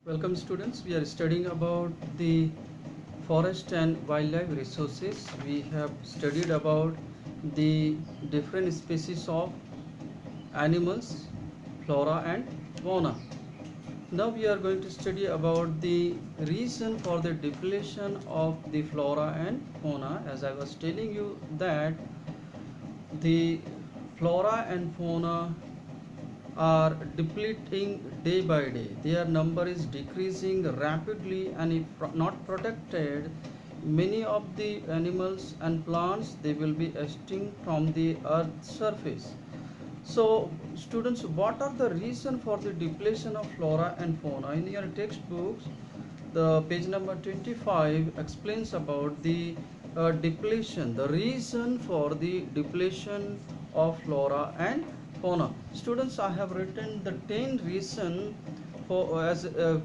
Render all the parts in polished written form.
Welcome students, we are studying about the forest and wildlife resources. We have studied about the different species of animals, flora and fauna. Now we are going to study about the reason for the depletion of the flora and fauna. As I was telling you that the flora and fauna are depleting day by day. Their number is decreasing rapidly, and if not protected, many of the animals and plants they will be extinct from the earth's surface. So students, what are the reason for the depletion of flora and fauna? In your textbooks, the page number 25 explains about the depletion, the reason for the depletion of flora and fauna. Students, I have written the 10 reason for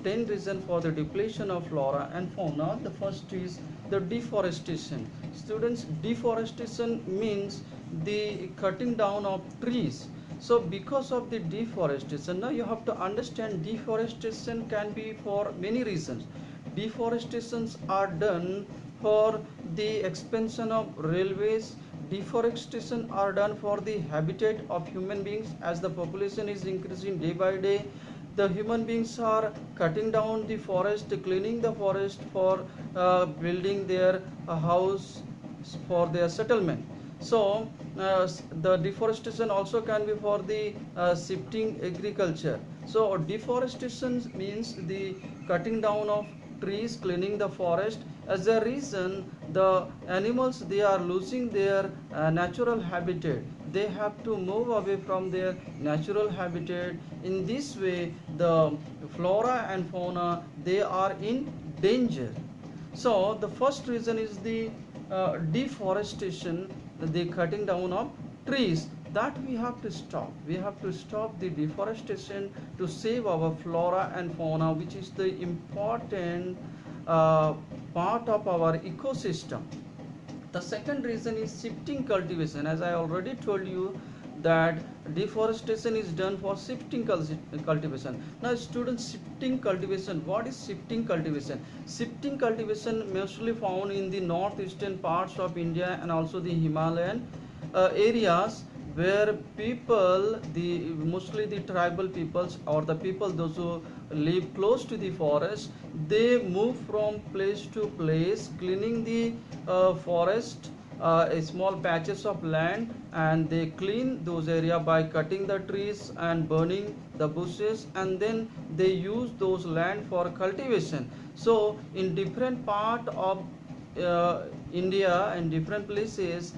10 reason for the depletion of flora and fauna. The first is the deforestation. Students, deforestation means the cutting down of trees. So because of the deforestation, now you have to understand deforestation can be for many reasons. Deforestations are done for the expansion of railways. Deforestation are done for the habitat of human beings. As the population is increasing day by day, the human beings are cutting down the forest, cleaning the forest for building their house, for their settlement. So the deforestation also can be for the shifting agriculture. So deforestation means the cutting down of trees, cleaning the forest. As a reason, the animals they are losing their natural habitat. They have to move away from their natural habitat. In this way, the flora and fauna they are in danger. So the first reason is the deforestation, the cutting down of trees, that we have to stop. We have to stop the deforestation to save our flora and fauna, which is the important uh, part of our ecosystem. The second reason is shifting cultivation. As I already told you that deforestation is done for shifting cultivation. Now students, shifting cultivation, what is shifting cultivation? Shifting cultivation mostly found in the northeastern parts of India and also the Himalayan areas, where people, the mostly the tribal peoples or the people those who live close to the forest, they move from place to place, cleaning the forest, small patches of land, and they clean those area by cutting the trees and burning the bushes, and then they use those land for cultivation. So in different part of India and different places,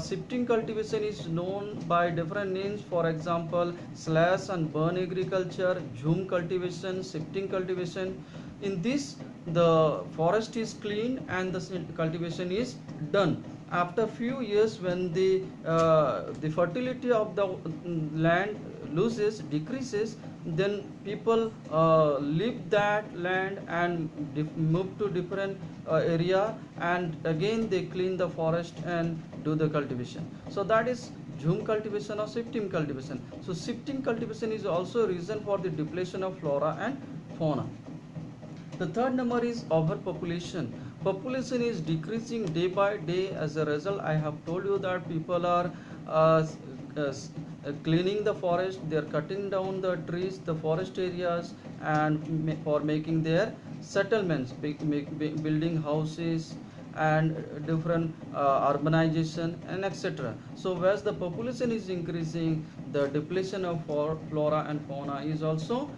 shifting cultivation is known by different names. For example, slash and burn agriculture, zoom cultivation, shifting cultivation. In this, the forest is cleaned and the cultivation is done. After few years, when the fertility of the land loses, decreases, then people leave that land and move to different area, and again they clean the forest and do the cultivation. So that is zoom cultivation or shifting cultivation. So shifting cultivation is also a reason for the depletion of flora and fauna. The third number is overpopulation. Population is decreasing day by day. As a result, I have told you that people are uh, uh, cleaning the forest, they are cutting down the trees, the forest areas, and for making their settlements, building houses and different urbanization and etc. So as the population is increasing, the depletion of flora and fauna is also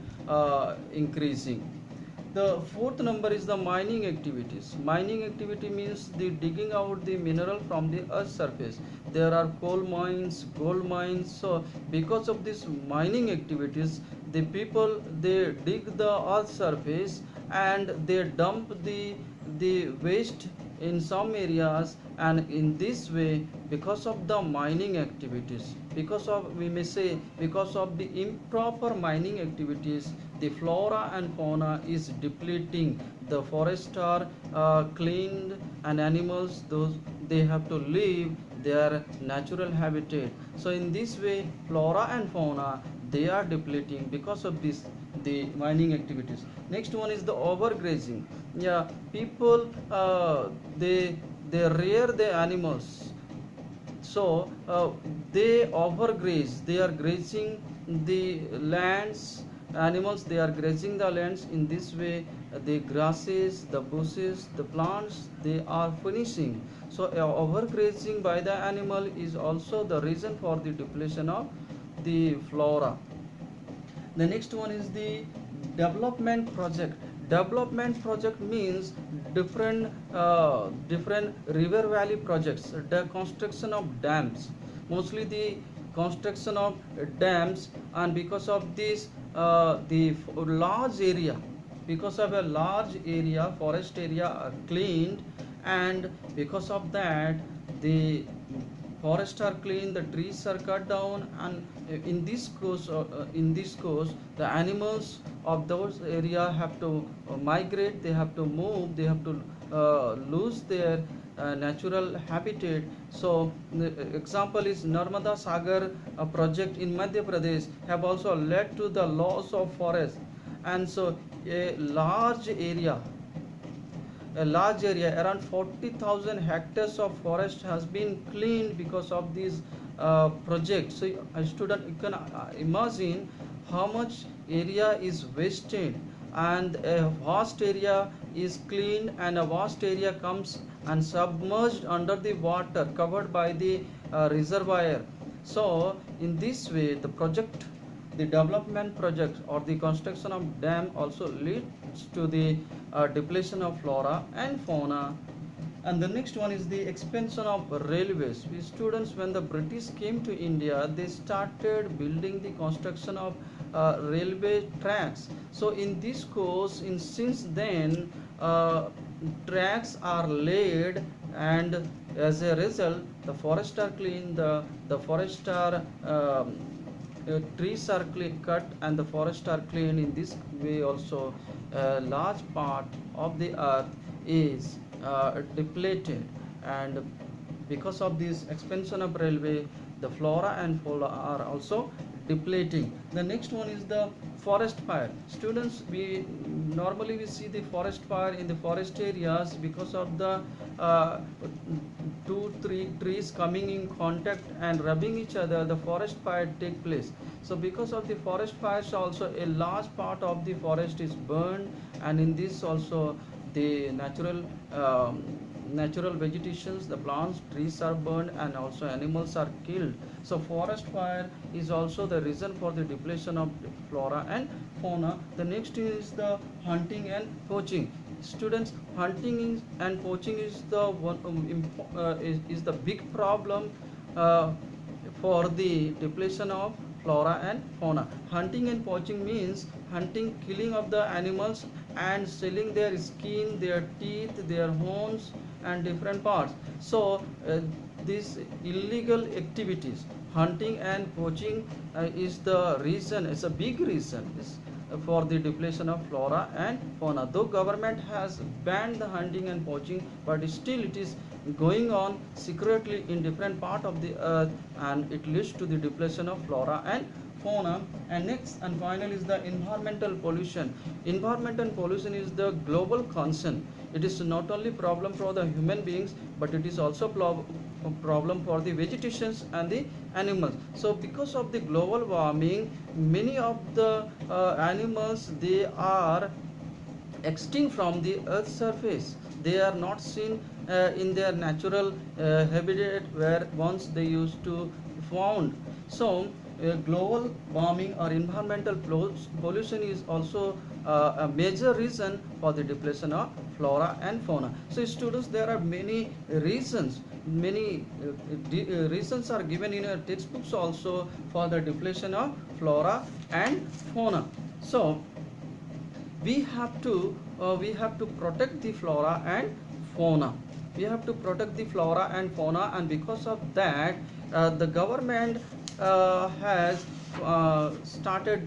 increasing. The fourth number is the mining activities. Mining activity means the digging out the mineral from the earth's surface. There are coal mines, gold mines. So because of these mining activities, the people they dig the earth's surface and they dump the waste in some areas, and in this way, because of the mining activities, because of, we may say, because of the improper mining activities, the flora and fauna is depleting. The forests are cleaned, and animals, those they have to leave their natural habitat. So in this way, flora and fauna they are depleting because of this the mining activities. Next one is the overgrazing. Yeah, people they rear the animals, so they overgraze, they are grazing the lands, animals, they are grazing the lands. In this way, the grasses, the bushes, the plants, they are finishing. So overgrazing by the animal is also the reason for the depletion of the flora. The next one is the development project. Development project means different river valley projects, the construction of dams, mostly the construction of dams. And because of this, the large area, because of a large area, forest area are cleaned, and because of that, the forests are clean, the trees are cut down, and in this course, the animals of those area have to migrate, they have to move, they have to lose their natural habitat. So the example is Narmada Sagar project in Madhya Pradesh have also led to the loss of forest. And so a large area, around 40,000 hectares of forest has been cleaned because of these projects. So a student, you can imagine how much area is wasted, and a vast area is cleaned, and a vast area comes and submerged under the water, covered by the reservoir. So in this way, the development project or the construction of dam also leads to the depletion of flora and fauna. And the next one is the expansion of railways. We students, when the British came to India, they started building the construction of railway tracks. So in this course, since then, tracks are laid, and as a result, the forests are clean, the forests are trees are cut, and the forests are clean. In this way also, a large part of the earth is depleted, and because of this expansion of railway, the flora and fauna are also depleting. The next one is the forest fire. Students, we normally we see the forest fire in the forest areas because of the uh, two three trees coming in contact and rubbing each other, the forest fire take place. So because of the forest fires also, a large part of the forest is burned, and in this also, the natural vegetations, the plants, trees are burned, and also animals are killed. So forest fire is also the reason for the depletion of flora and fauna. The next is the hunting and poaching. Students, and poaching is the one is the big problem uh, for the depletion of flora and fauna. Hunting and poaching means hunting, killing of the animals, and selling their skin, their teeth, their horns, and different parts. So these illegal activities, hunting and poaching, is the reason. It's a big reason for the depletion of flora and fauna. Though government has banned the hunting and poaching, but still it is going on secretly in different part of the earth, and it leads to the depletion of flora and fauna. And next and final is the environmental pollution. Environmental pollution is the global concern. It is not only problem for the human beings, but it is also problem for the vegetations and the animals. So because of the global warming, many of the animals, they are extinct from the earth's surface. They are not seen in their natural habitat where once they used to found. So global warming or environmental pollution is also a major reason for the depletion of flora and fauna. So students, there are many reasons, many reasons are given in our textbooks also for the depletion of flora and fauna. So we have to protect the flora and fauna. We have to protect the flora and fauna, and because of that, the government has started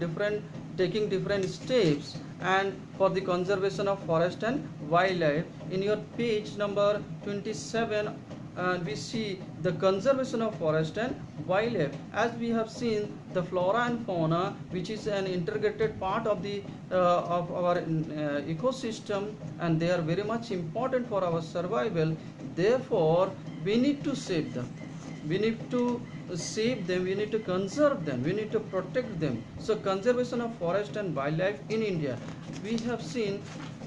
taking different steps and for the conservation of forest and wildlife. In your page number 27, we see the conservation of forest and wildlife. As we have seen, the flora and fauna, which is an integrated part of the of our ecosystem, and they are very much important for our survival. Therefore, we need to save them, we need to save them, we need to conserve them, we need to protect them. So conservation of forest and wildlife in India, we have seen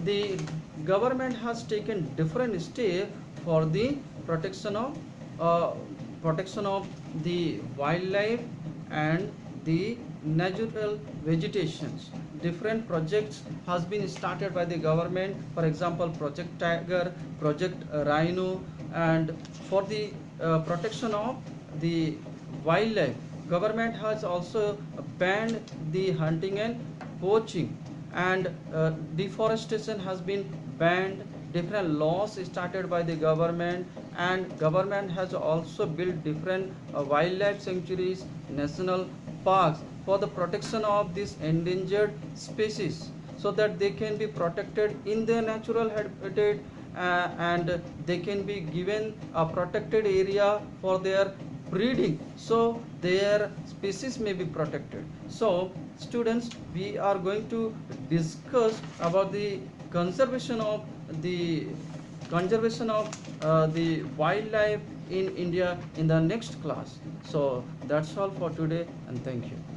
the government has taken different steps for the protection of uh, protection of the wildlife and the natural vegetations. Different projects has been started by the government, for example Project Tiger, Project Rhino. And for the protection of the wildlife, government has also banned the hunting and poaching, and deforestation has been banned. Different laws started by the government, and government has also built different wildlife sanctuaries, national parks, for the protection of these endangered species, so that they can be protected in their natural habitat, and they can be given a protected area for their breeding, so their species may be protected. So students, we are going to discuss about the conservation of the the wildlife in India in the next class. So that's all for today, and thank you.